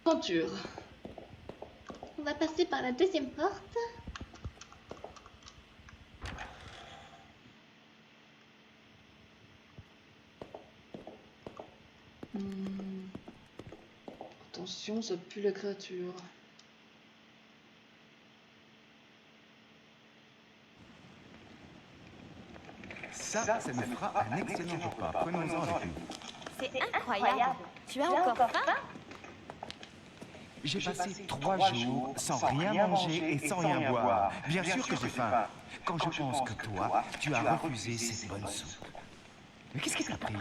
Aventure. On va passer par la deuxième porte. Attention, ça pue la créature. Ça me fera un excellent repas. Prenons-en avec nous. C'est incroyable. Tu as encore faim? J'ai passé 3 jours sans rien manger et sans rien boire. Bien sûr que j'ai faim. Quand je pense que toi, tu as refusé cette bonne soupe. Mais qu'est-ce qui t'a pris?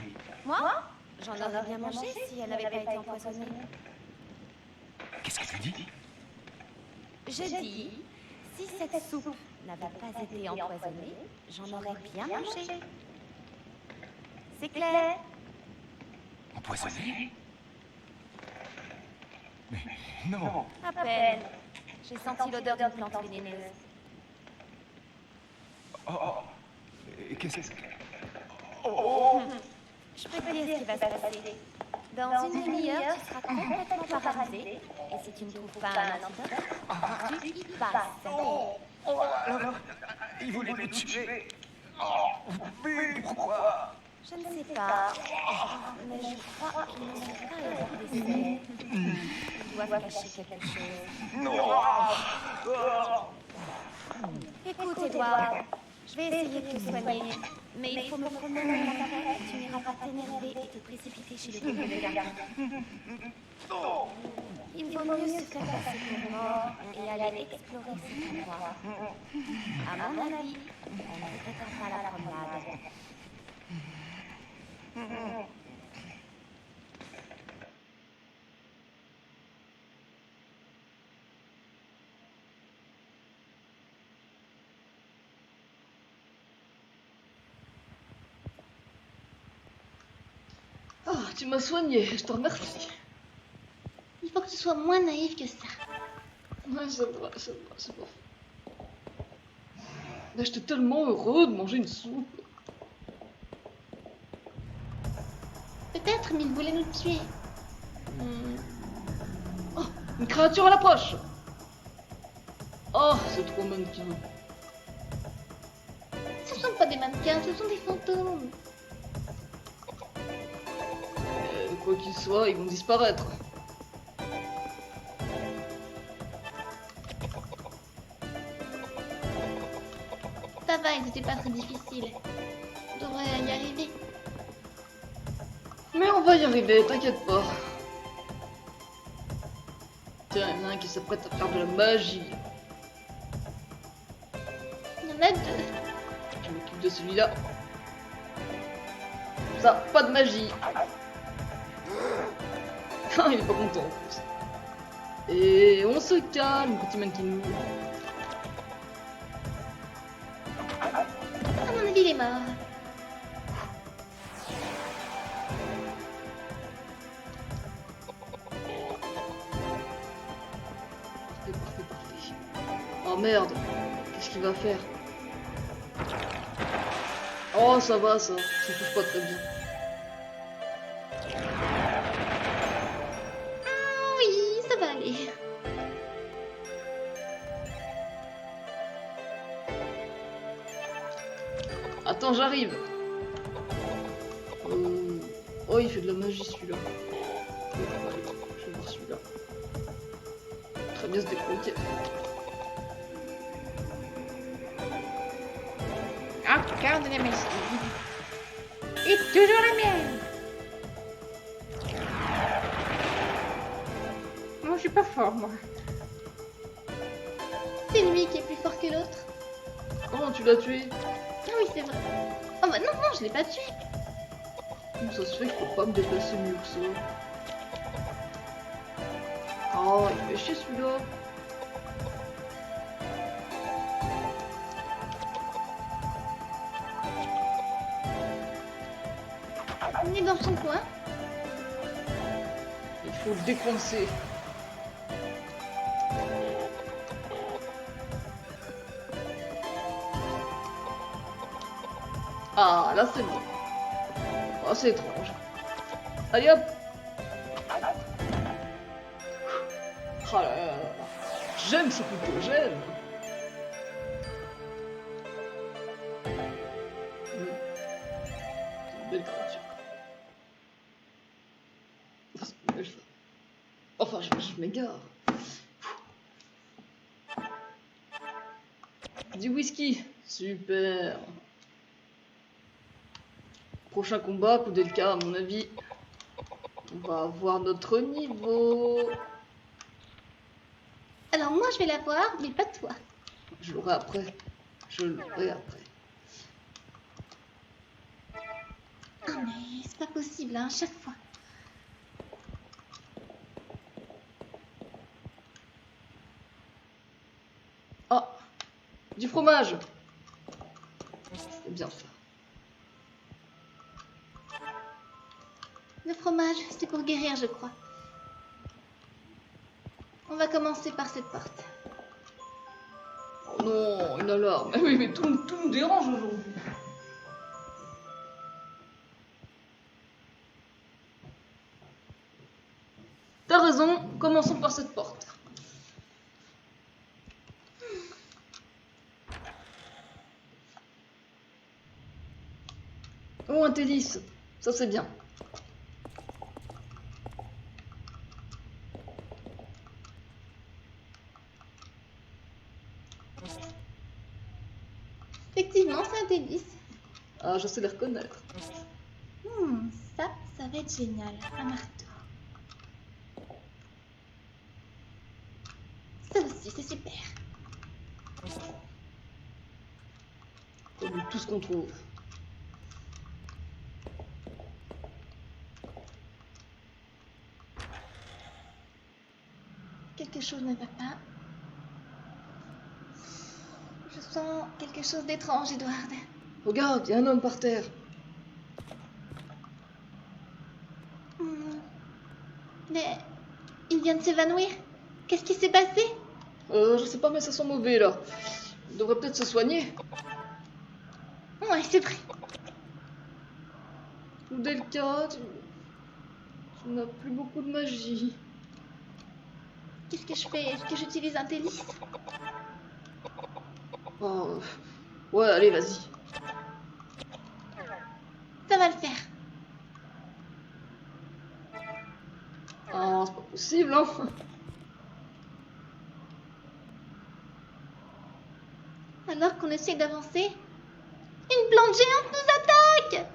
Moi? J'en aurais bien mangé si elle n'avait pas été empoisonnée. Qu'est-ce que tu dis? Je dis, si cette soupe n'avait pas été empoisonnée, j'en aurais bien mangé. C'est clair? Empoisonné? Mais non. À peine. J'ai senti l'odeur d'une plante vénéneuse. Et qu'est-ce que... Je peux te dire ce qui va se passer. Dans une demi-heure, tu seras complètement paralysé. Et si tu ne trouves pas un antidote, tu y passes. Alors, il voulait me tuer. Mais pourquoi? Je ne sais pas, mais je crois qu'il ne sait pas avoir d'essai. Il doit cacher quelque chose. Non. Écoute, Edouard, je vais essayer de te soigner, mais il faut me promener dans ta tête. Tu n'iras pas t'énerver et te précipiter chez le docteur de garde. Il vaut mieux se faire passer pour mort et aller explorer cet endroit. À mon avis, on ne regrettera pas la promenade. Ah, tu m'as soigné, je te remercie. Il faut que tu sois moins naïf que ça. Ouais, c'est vrai, c'est pas faux. Mais j'étais tellement heureux de manger une soupe. Peut-être, mais il voulait nous tuer. Oh, une créature à l'approche. Oh, c'est trop mannequin. Ce sont pas des mannequins, ce sont des fantômes. Quoi qu'il soit, ils vont disparaître. Ça va, ils étaient pas très difficiles. On devrait y arriver. Mais on va y arriver, t'inquiète pas. Tiens, il y en a un qui s'apprête à faire de la magie. Il y en a deux. Je m'occupe de celui-là. Ça, pas de magie. Ah, il est pas content en plus. Et on se calme, petit mannequin. À mon avis, il est mort. Parfait. Oh merde, qu'est-ce qu'il va faire? Oh, ça va, ça touche pas très bien. Oui, ça va aller. Attends, j'arrive. Oh, il fait de la magie celui-là. Je vais voir celui-là. Très bien se débrouiller. Encore de la magie. Et toujours la même. Moi, je suis pas fort, moi. C'est lui qui est plus fort que l'autre. Comment tu l'as tué? Ah oui, c'est vrai. Oh bah non, je l'ai pas tué. Comment ça se fait que je peux pas me déplacer mieux que ça? Oh, il fait chier celui-là. On est dans son coin. Il faut le décoincer. Ah, là c'est bon. Oh, c'est étrange. Allez hop. Oh là là là là. J'aime ce couteau, j'aime. C'est une belle créature. Enfin, je m'égare. Du whisky. Super. Prochain combat, Koudelka, à mon avis. On va avoir notre niveau. Alors moi je vais la voir, mais pas toi. Je l'aurai après. Je l'aurai après. Ah mais c'est pas possible, hein, chaque fois. Ah, du fromage. C'est bien ça. Le fromage, c'est pour guérir, je crois. On va commencer par cette porte. Oh non, une alarme. Ah oui, mais tout me dérange aujourd'hui. T'as raison, commençons par cette porte. Oh, un Télis. Ça c'est bien. Effectivement, c'est un délice. Ah, je sais les reconnaître. Ça va être génial. Un marteau. Ça aussi, c'est super. Comme tout ce qu'on trouve. Quelque chose ne va pas. Je sens quelque chose d'étrange, Edward. Regarde, il y a un homme par terre. Mais il vient de s'évanouir. Qu'est-ce qui s'est passé? Je sais pas, mais ça sent mauvais là. Il devrait peut-être se soigner. Ouais, c'est vrai. Koudelka, tu n'as plus beaucoup de magie. Qu'est-ce que je fais? Est-ce que j'utilise un Télis? Oh, ouais, allez, vas-y. Ça va le faire. Ah, c'est pas possible, hein. Alors qu'on essaie d'avancer, une plante géante nous attaque!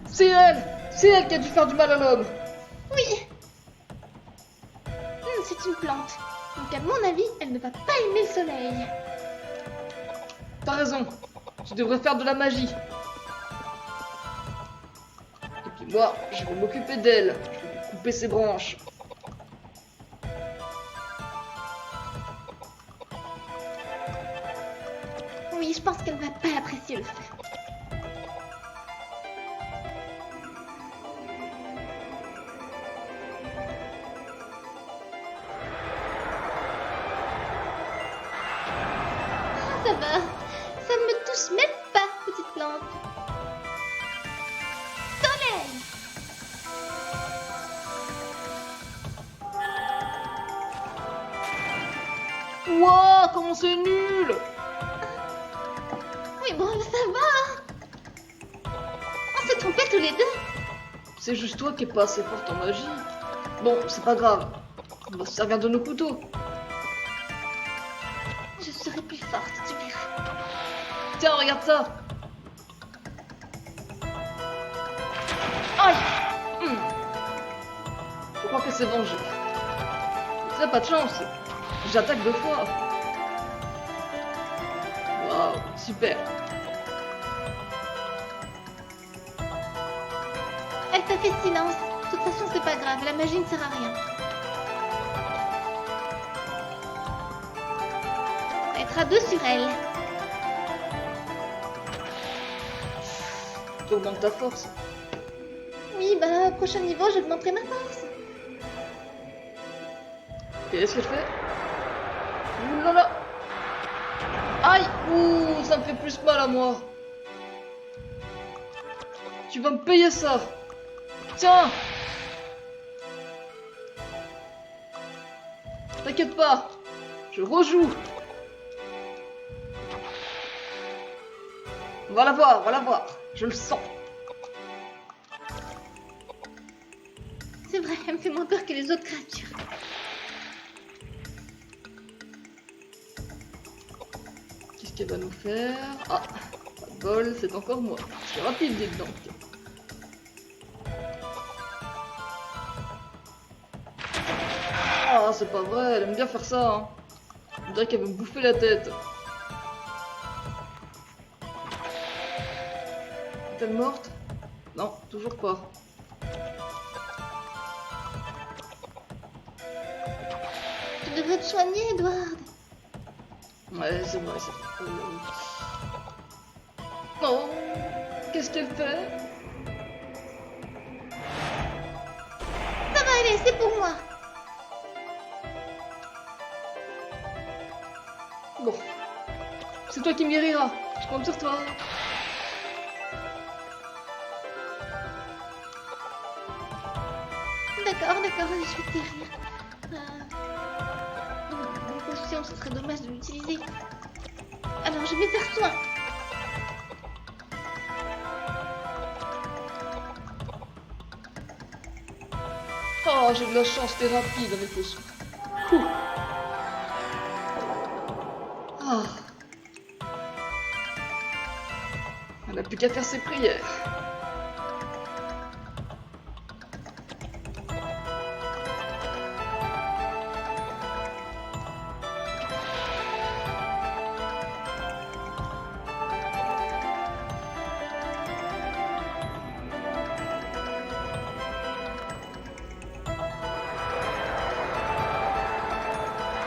C'est elle qui a dû faire du mal à l'homme. Oui! C'est une plante. Donc à mon avis, elle ne va pas aimer le soleil. T'as raison, tu devrais faire de la magie. Et puis moi, je vais m'occuper d'elle. Je vais lui couper ses branches. Oui, je pense qu'elle va pas apprécier le feu. Ah, ça va. Ça ne me touche même pas, petite plante. Soleil! Ouah, comment c'est nul! Oui, bon, ça va. On s'est trompés tous les deux. C'est juste toi qui es pas assez forte en magie. Bon, c'est pas grave. On va se servir de nos couteaux. Je serai plus forte, tu verras. Tiens, regarde ça. Aïe. Je crois que c'est vengé. T'as pas de chance. J'attaque 2 fois. Waouh, super. Elle t'a fait silence. De toute façon, c'est pas grave. La magie ne sert à rien. On va être à 2 sur elle. Tu augmentes ta force. Oui, bah, prochain niveau, j'augmenterai ma force. Qu'est-ce que je fais? Ouh là là. Aïe. Ouh, ça me fait plus mal à moi. Tu vas me payer ça. Tiens. T'inquiète pas, je rejoue. On va la voir, je le sens. C'est vrai, elle me fait moins peur que les autres créatures. Qu'est-ce qu'elle va nous faire? Ah, pas de bol, c'est encore moi. C'est rapide, dites donc. Ah, c'est pas vrai, elle aime bien faire ça. Hein. On dirait qu'elle veut me bouffer la tête. Est-elle morte? Non, toujours pas. Tu devrais te soigner, Edward. Ouais, c'est vrai, c'est vrai. Oh, qu'est-ce qu'elle fait? Ça va aller, c'est pour moi. Bon, c'est toi qui me guériras. Je compte sur toi. D'accord, je vais te guérir. Une potion, ce serait dommage de l'utiliser. Alors, je vais faire soin. Oh, j'ai de la chance, t'es rapide avec les sous. Ah. Elle n'a plus qu'à faire ses prières.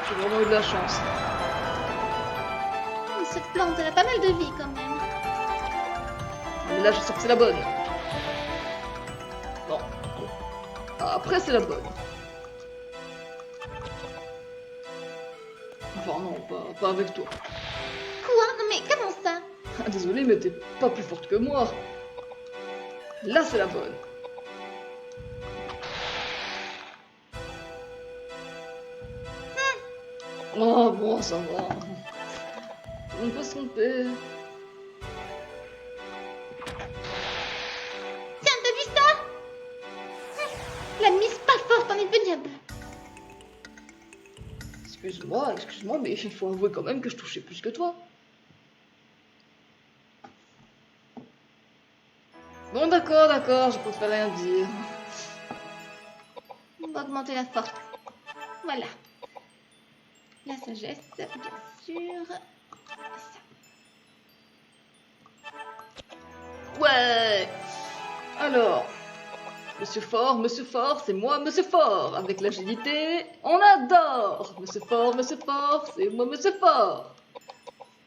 J'ai vraiment eu de la chance. Cette plante, elle a pas mal de vie quand même. Mais là, je sens que c'est la bonne. Bon. Ah, après, c'est la bonne. Enfin, non, pas avec toi. Quoi? Non mais comment ça? Ah, désolé, mais t'es pas plus forte que moi. Là, c'est la bonne. Oh, bon, ça va. On peut se tromper. Tiens, t'as vu ça? La mise pas forte en indéniable. Excuse-moi, mais il faut avouer quand même que je touchais plus que toi. Bon, d'accord, je préfère rien dire. On va augmenter la force. Voilà. La sagesse, bien sûr. Ça. Ouais. Alors, Monsieur Fort, c'est moi, Monsieur Fort. Avec l'agilité, on adore. Monsieur Fort, c'est moi, Monsieur Fort.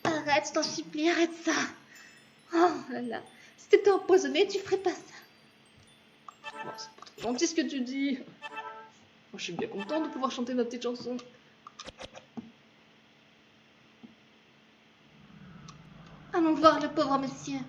Arrête, je t'en supplie, arrête ça. Oh là là. Si t'étais empoisonné, tu ferais pas ça. Bon, c'est pas trop gentil ce que tu dis. Moi, je suis bien contente de pouvoir chanter ma petite chanson. Allons voir le pauvre monsieur.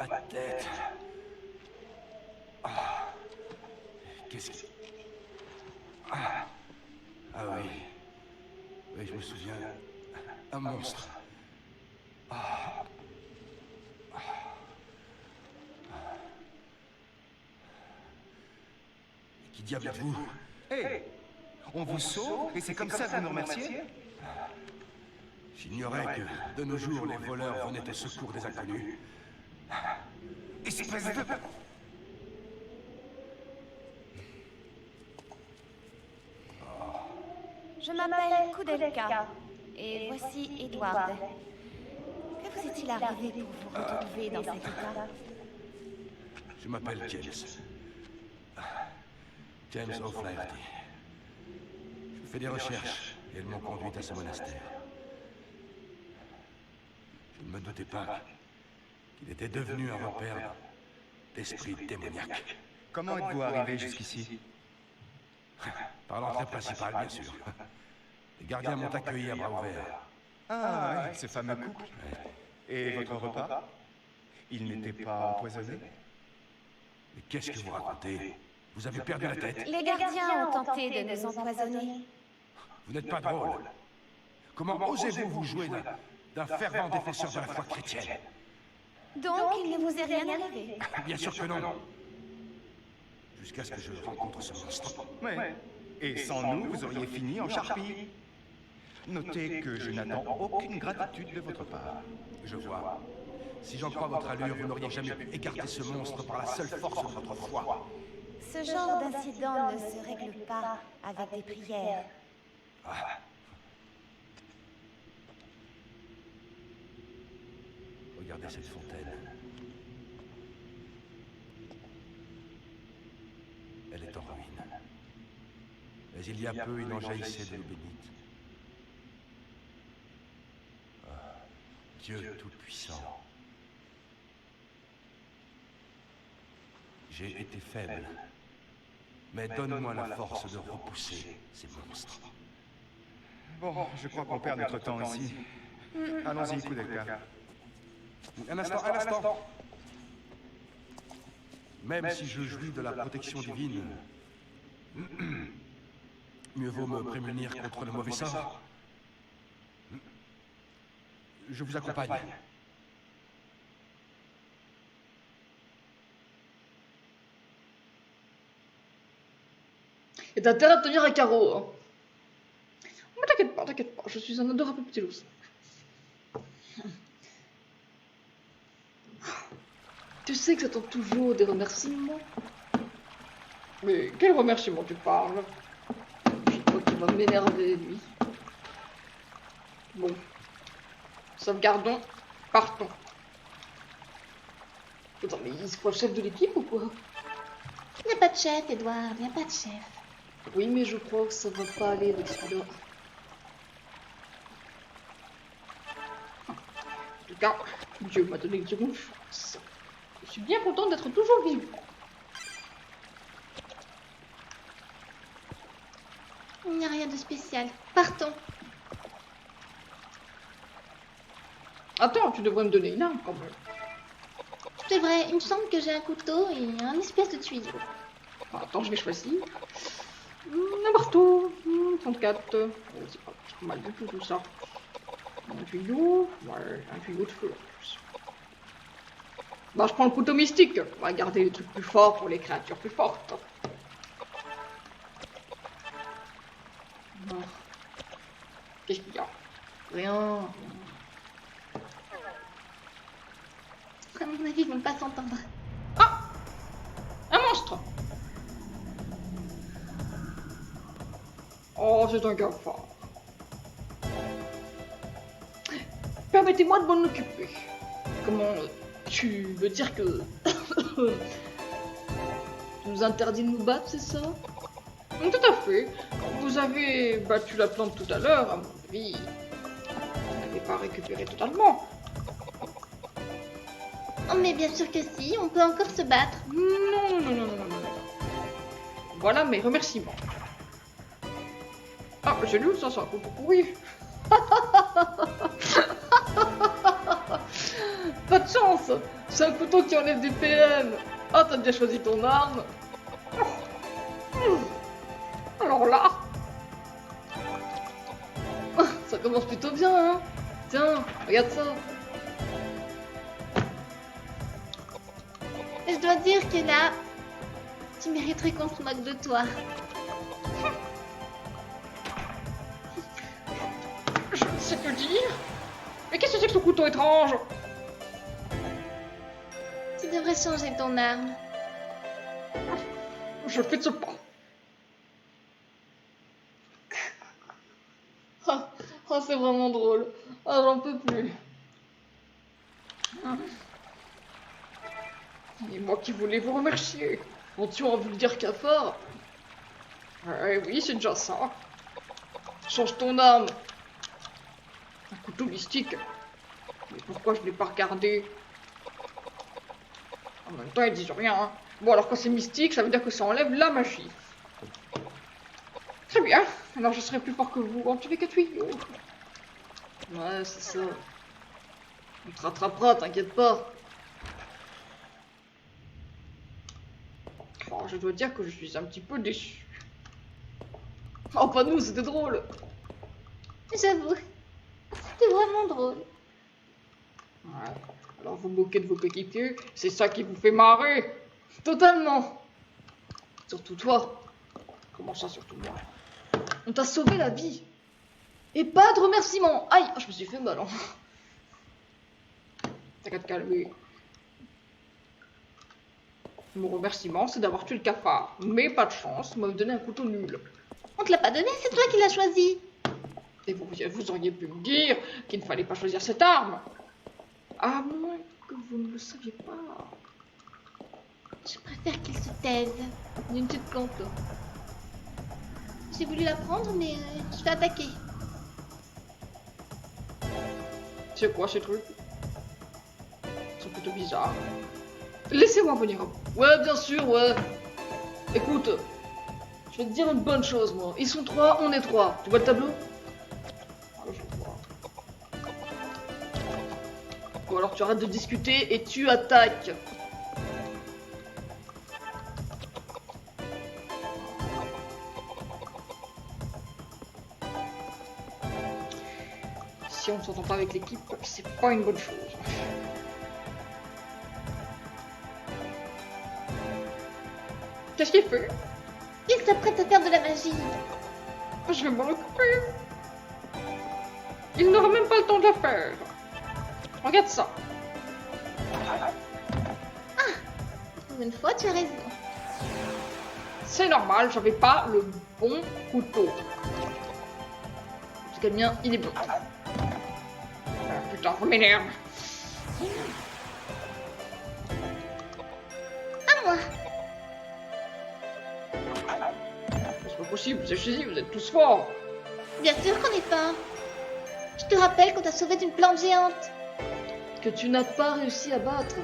Ma tête. Ah. Qu'est-ce que... Ah. Ah oui. Oui, je me souviens. Un monstre. Ah. Qui diable êtes-vous? Hé! On vous sauve et c'est comme ça que vous nous remerciez? J'ignorais que, de nos jours, les voleurs venaient au secours des inconnus. Espèce de... Je m'appelle Koudelka et voici Edward. Que vous est-il arrivé pour vous retrouver dans cet état? Je m'appelle James. James O'Flaherty. Je fais des recherches et elles m'ont conduit à ce monastère. Je ne me doutais pas qu'il était devenu un repère d'esprits démoniaques. Comment êtes-vous arrivé jusqu'ici? Par l'entrée principale, bien sûr. Les gardiens m'ont accueilli à bras ouverts. Ah, oui, ce fameux couple. Et votre repas? Il n'était pas empoisonné? Mais qu'est-ce que vous racontez? Vous avez perdu la tête? Les gardiens ont tenté de nous empoisonner. Vous n'êtes pas drôle. Comment osez-vous vous jouer d'un fervent défenseur de la foi chrétienne? Donc, il ne vous est rien arrivé. Bien sûr que non. Jusqu'à ce que je rencontre ce monstre. Oui. Et sans nous, vous auriez fini en charpie. Notez que je n'attends aucune gratitude de votre part. Je vois. Si j'en crois votre allure, vous n'auriez jamais pu écarter ce monstre par la seule force de votre foi. Ce genre d'incident ne se règle pas avec des prières. Ah. Regardez cette fontaine. Elle est en ruine. Mais il y a peu, il en jaillissait de l'eau bénite. Ah, Dieu Tout-Puissant. J'ai été faible. Mais donne-moi la force de repousser ces monstres. Bon, je crois qu'on perd notre temps ici. Allons-y, Koudelka. Un instant, un instant. Même si je jouis de la protection divine, mieux vaut me prémunir contre le mauvais sort. Je vous accompagne. Et t'as intérêt à tenir un carreau. Hein. Mais t'inquiète pas, je suis un adorable petit loup. Tu sais que j'attends toujours des remerciements. Mais quel remerciement tu parles? Je crois qu'il va m'énerver, lui. Bon. Sauvegardons. Partons. Attends, mais il se croit chef de l'équipe ou quoi? Il n'y a pas de chef, Edouard, il n'y a pas de chef. Oui, mais je crois que ça va pas aller avec celui-là. En tout cas, Dieu m'a donné une seconde chance. Je suis bien contente d'être toujours vivant. Il n'y a rien de spécial. Partons. Attends, tu devrais me donner une arme quand même. C'est vrai, il me semble que j'ai un couteau et un espèce de tuyau. Attends, je vais choisir. Un marteau, 34. C'est pas mal du tout ça. Un tuyau, ouais, un tuyau de feu en plus. Bah, je prends le couteau mystique. On va garder les trucs plus forts pour les créatures plus fortes. Bon. Qu'est-ce qu'il y a? Rien. À mon avis, ils vont pas s'entendre. Ah! Un monstre! Oh, c'est un cafard. Permettez-moi de m'en occuper. Comment tu veux dire que tu nous interdis de nous battre, c'est ça? Tout à fait. Vous avez battu la plante tout à l'heure, à mon avis. Vous n'avez pas récupéré totalement. Oh, mais bien sûr que si, on peut encore se battre. Non. Voilà mes remerciements. Ah, c'est lui, ça, c'est un couteau pourri. Pas de chance. C'est un couteau qui enlève des PM. Ah, t'as bien choisi ton arme. Alors là... Ça commence plutôt bien, hein. Tiens, regarde ça. Je dois dire que là, tu mériterais qu'on se moque de toi. Je ne sais que dire. Mais qu'est-ce que c'est que ce couteau étrange? Tu devrais changer ton arme. Je fais de ce pas. Oh, c'est vraiment drôle. Ah, j'en peux plus. Et moi qui voulais vous remercier en tuant un vulgaire cafard. Oui, c'est déjà ça. Change ton arme. Un couteau mystique. Mais pourquoi je l'ai pas regardé? En même temps, ils disent rien. Hein. Bon, alors quand c'est mystique, ça veut dire que ça enlève la magie. Très bien. Alors je serai plus fort que vous. En tuer 4 tuyaux. Ouais, c'est ça. On te rattrapera, t'inquiète pas. Oh, je dois dire que je suis un petit peu déçu. Oh, pas nous, c'était drôle. J'avoue. C'était vraiment drôle. Ouais. Alors vous moquez de vos coéquipiers, c'est ça qui vous fait marrer. Totalement. Surtout toi. Comment ça, surtout moi? On t'a sauvé la vie. Et pas de remerciements. Aïe, je me suis fait mal. Hein. T'as qu'à te calmer. Mon remerciement, c'est d'avoir tué le cafard. Mais pas de chance, vous m'avez donné un couteau nul. On te l'a pas donné, c'est toi qui l'as choisi. Et vous auriez pu me dire qu'il ne fallait pas choisir cette arme. À moins que vous ne le saviez pas. Je préfère qu'il se taise. Il y a une petite plante là. J'ai voulu la prendre, mais je vais attaquer. C'est quoi ces trucs? Ils sont plutôt bizarres. Laissez-moi venir à vous. Ouais, bien sûr, ouais. Écoute, je vais te dire une bonne chose, moi. Ils sont 3, on est 3. Tu vois le tableau? Ah, je vois. Bon, alors tu arrêtes de discuter et tu attaques. Si on ne s'entend pas avec l'équipe, c'est pas une bonne chose. Qu'est-ce qu'il fait? Il s'apprête à faire de la magie. Je vais m'en occuper. Il n'aura même pas le temps de la faire. Regarde ça. Pour une fois, tu as raison. C'est normal, j'avais pas le bon couteau. En tout cas, le mien, il est bon. Ah, putain, ça m'énerve. À moi. C'est pas possible, vous êtes chez vous êtes tous forts. Bien sûr qu'on est pas. Je te rappelle qu'on t'a sauvé d'une plante géante. Que tu n'as pas réussi à battre.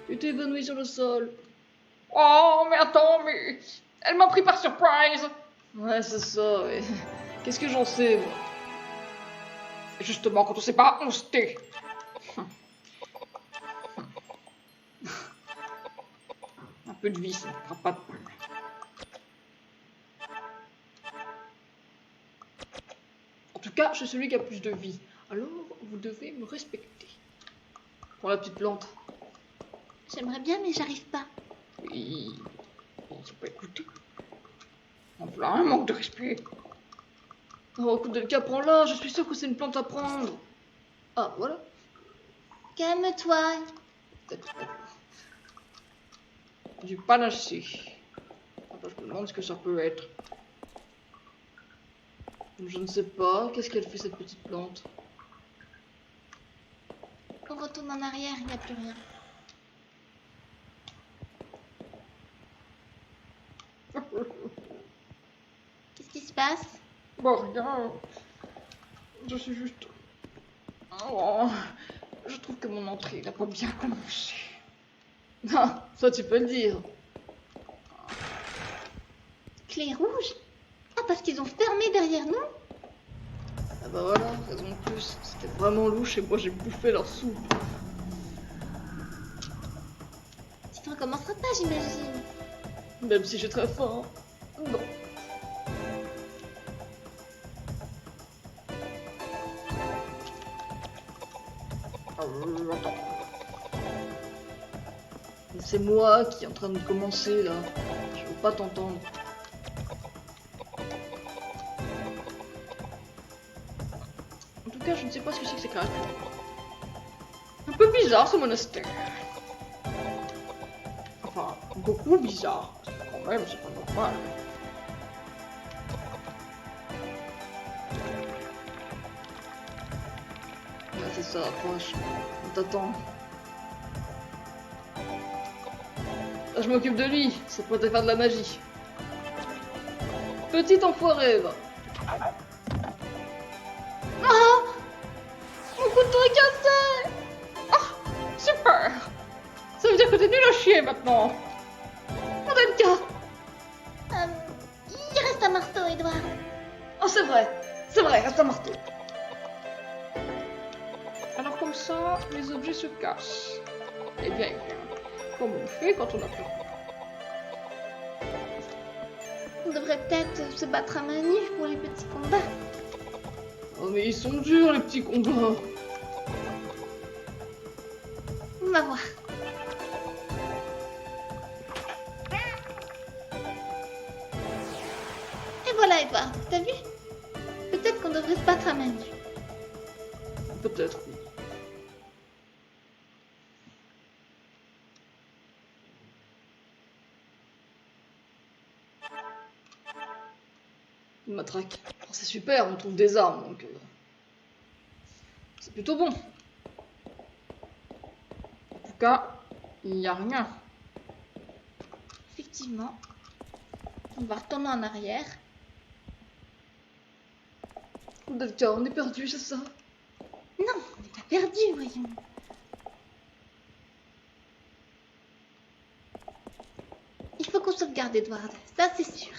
Tu t'es évanoui sur le sol. Oh, mais attends, mais... Elle m'a pris par surprise. Ouais, c'est ça, ouais. Qu'est-ce que j'en sais, moi? Justement, quand on sait pas, on se tait. Un peu de vie, ça ne fera pas de mal. En tout cas, je suis celui qui a plus de vie. Alors, vous devez me respecter. Pour la petite plante. J'aimerais bien, mais j'arrive pas. Oui. On s'est pas écouté. En plein un manque de respect. Oh, écoute, Delca, prends-la. Je suis sûre que c'est une plante à prendre. Ah, voilà. Calme-toi. Peut-être pas. Du panaché. Attends, je me demande ce que ça peut être. Je ne sais pas. Qu'est-ce qu'elle fait, cette petite plante? On retourne en arrière, il n'y a plus rien. Qu'est-ce qui se passe? Bon, rien. Je suis juste... Oh, je trouve que mon entrée n'a pas bien commencé. Ah, ça tu peux le dire. Clé rouge? Ah, parce qu'ils ont fermé derrière nous? Ah bah voilà, raison de plus. C'était vraiment louche et moi j'ai bouffé leur soupe. Tu ne recommenceras pas, j'imagine. Même si j'ai très faim. Non. Attends. C'est moi qui est en train de commencer là. Je veux pas t'entendre. En tout cas, je ne sais pas ce que c'est que ces créatures. Un peu bizarre ce monastère. Enfin, beaucoup bizarre. Quand même, c'est pas normal. Ouais, c'est ça, approche. On t'attend. Ah, je m'occupe de lui, c'est pour te faire de la magie. Petit enfoiré, va. Ah! Mon couteau est cassé! Ah! Super! Ça veut dire que t'es nul à chier maintenant! Davka. Il reste un marteau, Edouard. Oh, c'est vrai, reste un marteau. Alors comme ça, les objets se cassent. Eh bien, comme on fait quand on a plus. On devrait peut-être se battre à main nue pour les petits combats. Oh, mais ils sont durs, les petits combats. On va voir. Et voilà, Edouard, t'as vu? Peut-être qu'on devrait se battre à main nue. Peut-être, oui. Une matraque. Oh, c'est super, on trouve des armes, donc... c'est plutôt bon. En tout cas, il n'y a rien. Effectivement. On va retourner en arrière. Davka, on est perdu, c'est ça? Non, on n'est pas perdu, voyons. Il faut qu'on sauvegarde Edward, ça c'est sûr.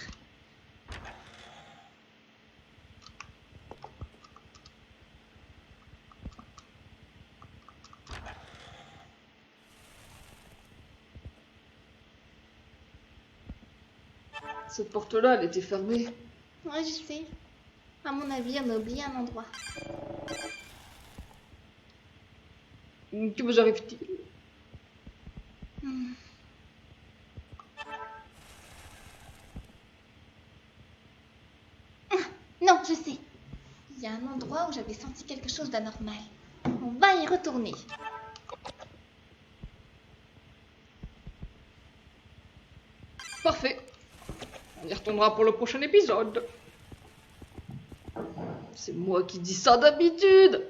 Cette porte-là, elle était fermée. Ouais, je sais. À mon avis, on a oublié un endroit. Que vous arrive-t-il? Non, je sais. Il y a un endroit où j'avais senti quelque chose d'anormal. On va y retourner. Parfait. On y retournera pour le prochain épisode. C'est moi qui dis ça d'habitude.